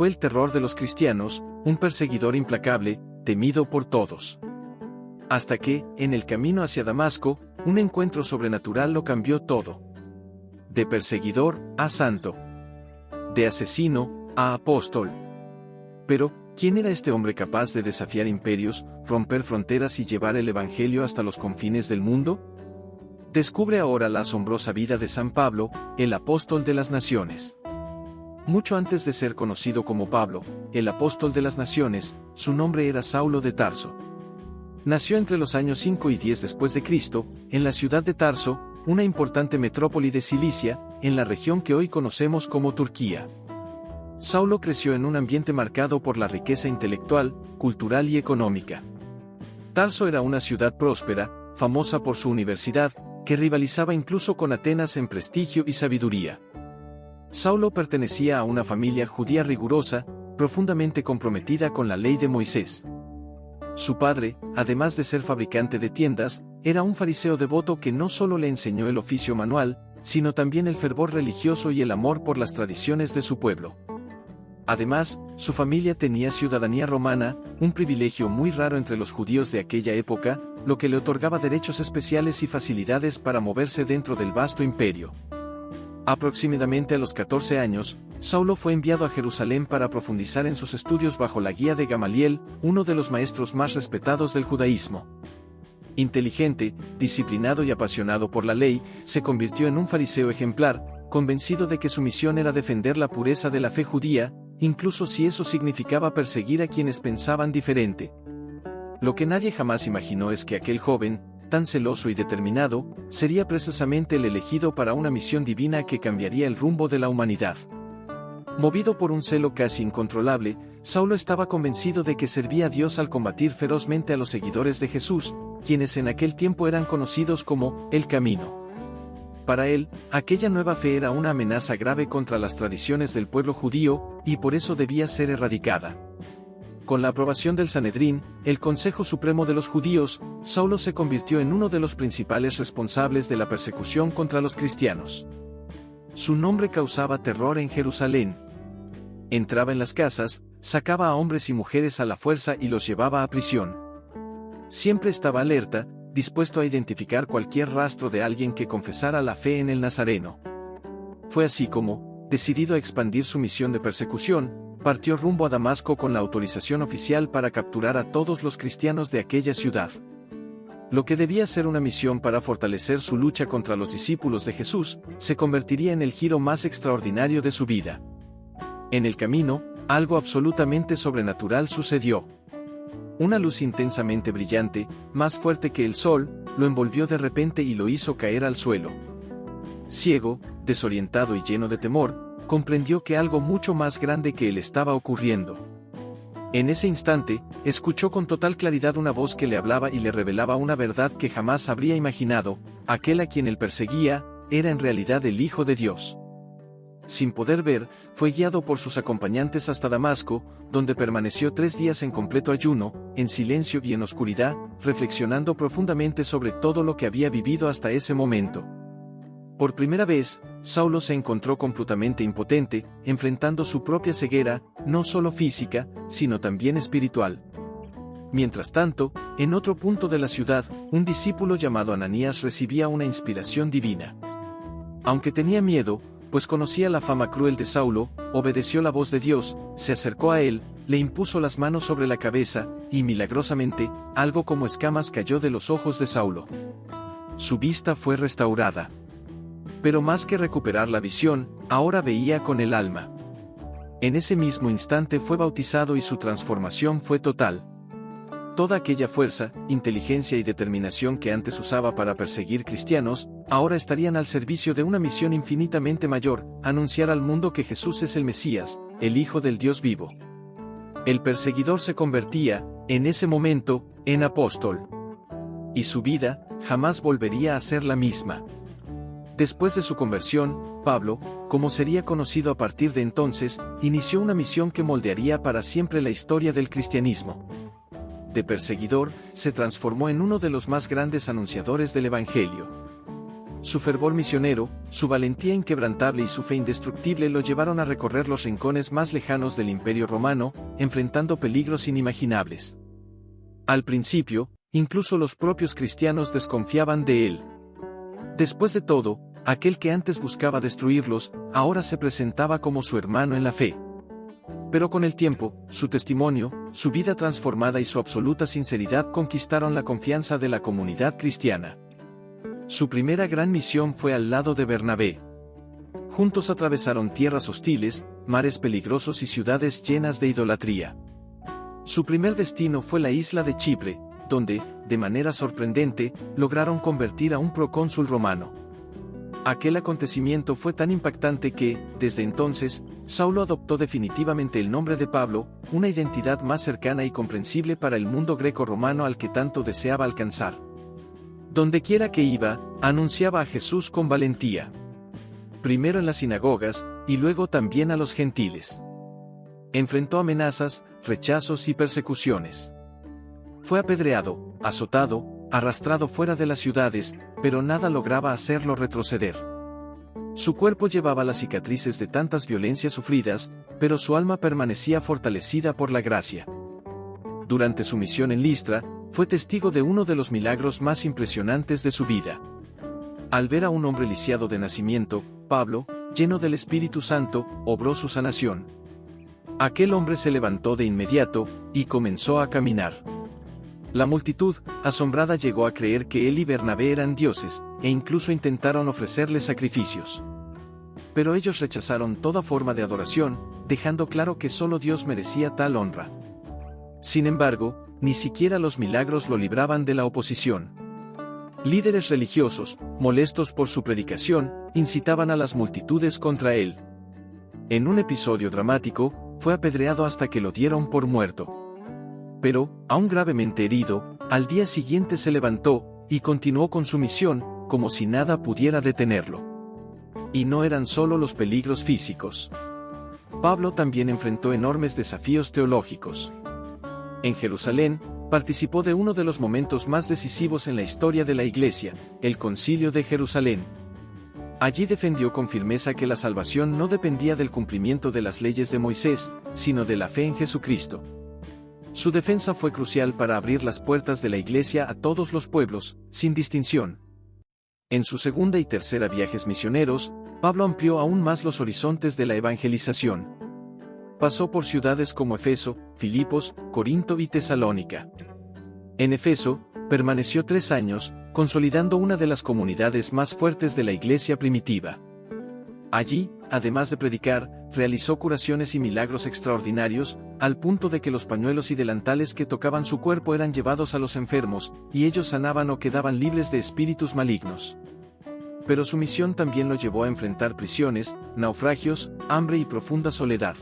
fue el terror de los cristianos, un perseguidor implacable, temido por todos. Hasta que, en el camino hacia Damasco, un encuentro sobrenatural lo cambió todo. De perseguidor a santo. De asesino a apóstol. Pero, ¿quién era este hombre capaz de desafiar imperios, romper fronteras y llevar el evangelio hasta los confines del mundo? Descubre ahora la asombrosa vida de San Pablo, el apóstol de las naciones. Mucho antes de ser conocido como Pablo, el apóstol de las naciones, su nombre era Saulo de Tarso. Nació entre los años 5 y 10 después de Cristo, en la ciudad de Tarso, una importante metrópoli de Cilicia, en la región que hoy conocemos como Turquía. Saulo creció en un ambiente marcado por la riqueza intelectual, cultural y económica. Tarso era una ciudad próspera, famosa por su universidad, que rivalizaba incluso con Atenas en prestigio y sabiduría. Saulo pertenecía a una familia judía rigurosa, profundamente comprometida con la ley de Moisés. Su padre, además de ser fabricante de tiendas, era un fariseo devoto que no solo le enseñó el oficio manual, sino también el fervor religioso y el amor por las tradiciones de su pueblo. Además, su familia tenía ciudadanía romana, un privilegio muy raro entre los judíos de aquella época, lo que le otorgaba derechos especiales y facilidades para moverse dentro del vasto imperio. Aproximadamente a los 14 años, Saulo fue enviado a Jerusalén para profundizar en sus estudios bajo la guía de Gamaliel, uno de los maestros más respetados del judaísmo. Inteligente, disciplinado y apasionado por la ley, se convirtió en un fariseo ejemplar, convencido de que su misión era defender la pureza de la fe judía, incluso si eso significaba perseguir a quienes pensaban diferente. Lo que nadie jamás imaginó es que aquel joven, tan celoso y determinado, sería precisamente el elegido para una misión divina que cambiaría el rumbo de la humanidad. Movido por un celo casi incontrolable, Saulo estaba convencido de que servía a Dios al combatir ferozmente a los seguidores de Jesús, quienes en aquel tiempo eran conocidos como el Camino. Para él, aquella nueva fe era una amenaza grave contra las tradiciones del pueblo judío, y por eso debía ser erradicada. Con la aprobación del Sanedrín, el Consejo Supremo de los Judíos, Saulo se convirtió en uno de los principales responsables de la persecución contra los cristianos. Su nombre causaba terror en Jerusalén. Entraba en las casas, sacaba a hombres y mujeres a la fuerza y los llevaba a prisión. Siempre estaba alerta, dispuesto a identificar cualquier rastro de alguien que confesara la fe en el Nazareno. Fue así como, decidido a expandir su misión de persecución, partió rumbo a Damasco con la autorización oficial para capturar a todos los cristianos de aquella ciudad. Lo que debía ser una misión para fortalecer su lucha contra los discípulos de Jesús, se convertiría en el giro más extraordinario de su vida. En el camino, algo absolutamente sobrenatural sucedió. Una luz intensamente brillante, más fuerte que el sol, lo envolvió de repente y lo hizo caer al suelo. Ciego, desorientado y lleno de temor, comprendió que algo mucho más grande que él estaba ocurriendo. En ese instante, escuchó con total claridad una voz que le hablaba y le revelaba una verdad que jamás habría imaginado: aquel a quien él perseguía, era en realidad el Hijo de Dios. Sin poder ver, fue guiado por sus acompañantes hasta Damasco, donde permaneció 3 días en completo ayuno, en silencio y en oscuridad, reflexionando profundamente sobre todo lo que había vivido hasta ese momento. Por primera vez, Saulo se encontró completamente impotente, enfrentando su propia ceguera, no solo física, sino también espiritual. Mientras tanto, en otro punto de la ciudad, un discípulo llamado Ananías recibía una inspiración divina. Aunque tenía miedo, pues conocía la fama cruel de Saulo, obedeció la voz de Dios, se acercó a él, le impuso las manos sobre la cabeza, y milagrosamente, algo como escamas cayó de los ojos de Saulo. Su vista fue restaurada. Pero más que recuperar la visión, ahora veía con el alma. En ese mismo instante fue bautizado y su transformación fue total. Toda aquella fuerza, inteligencia y determinación que antes usaba para perseguir cristianos, ahora estarían al servicio de una misión infinitamente mayor: anunciar al mundo que Jesús es el Mesías, el Hijo del Dios vivo. El perseguidor se convertía, en ese momento, en apóstol. Y su vida, jamás volvería a ser la misma. Después de su conversión, Pablo, como sería conocido a partir de entonces, inició una misión que moldearía para siempre la historia del cristianismo. De perseguidor, se transformó en uno de los más grandes anunciadores del Evangelio. Su fervor misionero, su valentía inquebrantable y su fe indestructible lo llevaron a recorrer los rincones más lejanos del Imperio Romano, enfrentando peligros inimaginables. Al principio, incluso los propios cristianos desconfiaban de él. Después de todo, aquel que antes buscaba destruirlos, ahora se presentaba como su hermano en la fe. Pero con el tiempo, su testimonio, su vida transformada y su absoluta sinceridad conquistaron la confianza de la comunidad cristiana. Su primera gran misión fue al lado de Bernabé. Juntos atravesaron tierras hostiles, mares peligrosos y ciudades llenas de idolatría. Su primer destino fue la isla de Chipre, donde, de manera sorprendente, lograron convertir a un procónsul romano. Aquel acontecimiento fue tan impactante que, desde entonces, Saulo adoptó definitivamente el nombre de Pablo, una identidad más cercana y comprensible para el mundo greco-romano al que tanto deseaba alcanzar. Dondequiera que iba, anunciaba a Jesús con valentía. Primero en las sinagogas, y luego también a los gentiles. Enfrentó amenazas, rechazos y persecuciones. Fue apedreado, azotado, arrastrado fuera de las ciudades, pero nada lograba hacerlo retroceder. Su cuerpo llevaba las cicatrices de tantas violencias sufridas, pero su alma permanecía fortalecida por la gracia. Durante su misión en Listra, fue testigo de uno de los milagros más impresionantes de su vida. Al ver a un hombre lisiado de nacimiento, Pablo, lleno del Espíritu Santo, obró su sanación. Aquel hombre se levantó de inmediato, y comenzó a caminar. La multitud, asombrada, llegó a creer que él y Bernabé eran dioses, e incluso intentaron ofrecerles sacrificios. Pero ellos rechazaron toda forma de adoración, dejando claro que solo Dios merecía tal honra. Sin embargo, ni siquiera los milagros lo libraban de la oposición. Líderes religiosos, molestos por su predicación, incitaban a las multitudes contra él. En un episodio dramático, fue apedreado hasta que lo dieron por muerto. Pero, aún gravemente herido, al día siguiente se levantó, y continuó con su misión, como si nada pudiera detenerlo. Y no eran solo los peligros físicos. Pablo también enfrentó enormes desafíos teológicos. En Jerusalén, participó de uno de los momentos más decisivos en la historia de la Iglesia, el Concilio de Jerusalén. Allí defendió con firmeza que la salvación no dependía del cumplimiento de las leyes de Moisés, sino de la fe en Jesucristo. Su defensa fue crucial para abrir las puertas de la Iglesia a todos los pueblos, sin distinción. En su segunda y tercera viajes misioneros, Pablo amplió aún más los horizontes de la evangelización. Pasó por ciudades como Efeso, Filipos, Corinto y Tesalónica. En Efeso, permaneció 3 años, consolidando una de las comunidades más fuertes de la Iglesia primitiva. Allí, además de predicar, realizó curaciones y milagros extraordinarios, al punto de que los pañuelos y delantales que tocaban su cuerpo eran llevados a los enfermos, y ellos sanaban o quedaban libres de espíritus malignos. Pero su misión también lo llevó a enfrentar prisiones, naufragios, hambre y profunda soledad.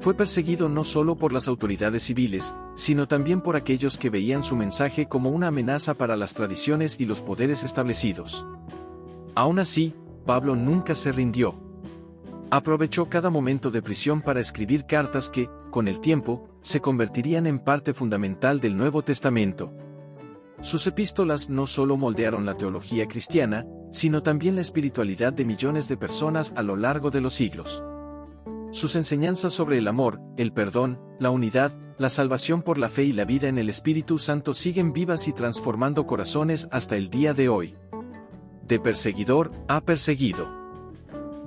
Fue perseguido no solo por las autoridades civiles, sino también por aquellos que veían su mensaje como una amenaza para las tradiciones y los poderes establecidos. Aún así, Pablo nunca se rindió. Aprovechó cada momento de prisión para escribir cartas que, con el tiempo, se convertirían en parte fundamental del Nuevo Testamento. Sus epístolas no solo moldearon la teología cristiana, sino también la espiritualidad de millones de personas a lo largo de los siglos. Sus enseñanzas sobre el amor, el perdón, la unidad, la salvación por la fe y la vida en el Espíritu Santo siguen vivas y transformando corazones hasta el día de hoy. De perseguidor a perseguido.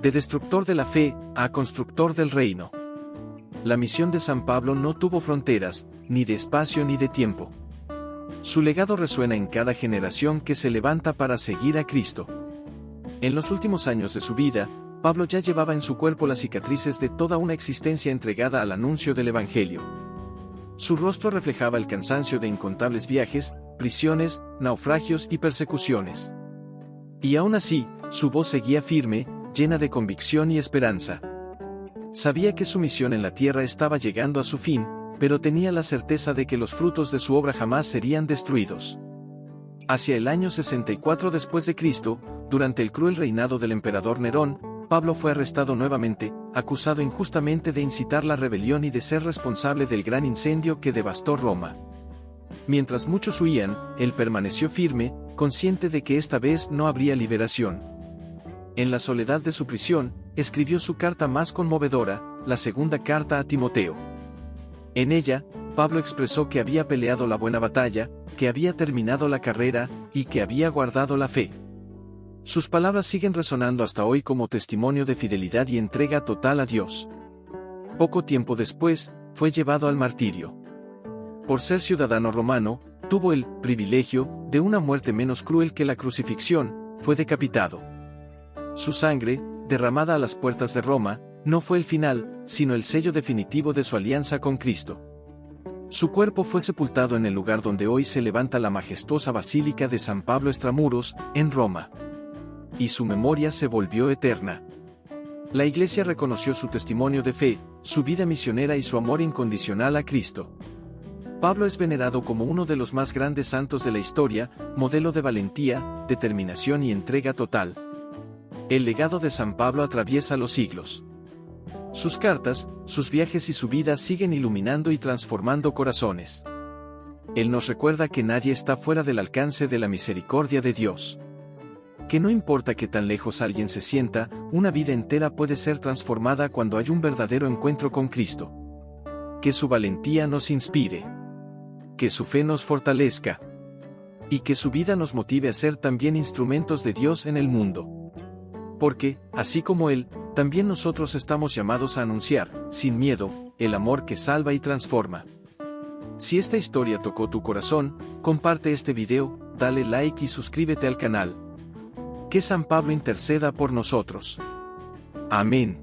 De destructor de la fe a constructor del reino. La misión de San Pablo no tuvo fronteras, ni de espacio ni de tiempo. Su legado resuena en cada generación que se levanta para seguir a Cristo. En los últimos años de su vida, Pablo ya llevaba en su cuerpo las cicatrices de toda una existencia entregada al anuncio del Evangelio. Su rostro reflejaba el cansancio de incontables viajes, prisiones, naufragios y persecuciones. Y aún así, su voz seguía firme, llena de convicción y esperanza. Sabía que su misión en la tierra estaba llegando a su fin, pero tenía la certeza de que los frutos de su obra jamás serían destruidos. Hacia el año 64 después de Cristo, durante el cruel reinado del emperador Nerón, Pablo fue arrestado nuevamente, acusado injustamente de incitar la rebelión y de ser responsable del gran incendio que devastó Roma. Mientras muchos huían, él permaneció firme, consciente de que esta vez no habría liberación. En la soledad de su prisión, escribió su carta más conmovedora, la segunda carta a Timoteo. En ella, Pablo expresó que había peleado la buena batalla, que había terminado la carrera, y que había guardado la fe. Sus palabras siguen resonando hasta hoy como testimonio de fidelidad y entrega total a Dios. Poco tiempo después, fue llevado al martirio. Por ser ciudadano romano, tuvo el privilegio de una muerte menos cruel que la crucifixión, fue decapitado. Su sangre, derramada a las puertas de Roma, no fue el final, sino el sello definitivo de su alianza con Cristo. Su cuerpo fue sepultado en el lugar donde hoy se levanta la majestuosa Basílica de San Pablo Extramuros, en Roma. Y su memoria se volvió eterna. La Iglesia reconoció su testimonio de fe, su vida misionera y su amor incondicional a Cristo. Pablo es venerado como uno de los más grandes santos de la historia, modelo de valentía, determinación y entrega total. El legado de San Pablo atraviesa los siglos. Sus cartas, sus viajes y su vida siguen iluminando y transformando corazones. Él nos recuerda que nadie está fuera del alcance de la misericordia de Dios. Que no importa que tan lejos alguien se sienta, una vida entera puede ser transformada cuando hay un verdadero encuentro con Cristo. Que su valentía nos inspire. Que su fe nos fortalezca. Y que su vida nos motive a ser también instrumentos de Dios en el mundo. Porque, así como Él, también nosotros estamos llamados a anunciar, sin miedo, el amor que salva y transforma. Si esta historia tocó tu corazón, comparte este video, dale like y suscríbete al canal. Que San Pablo interceda por nosotros. Amén.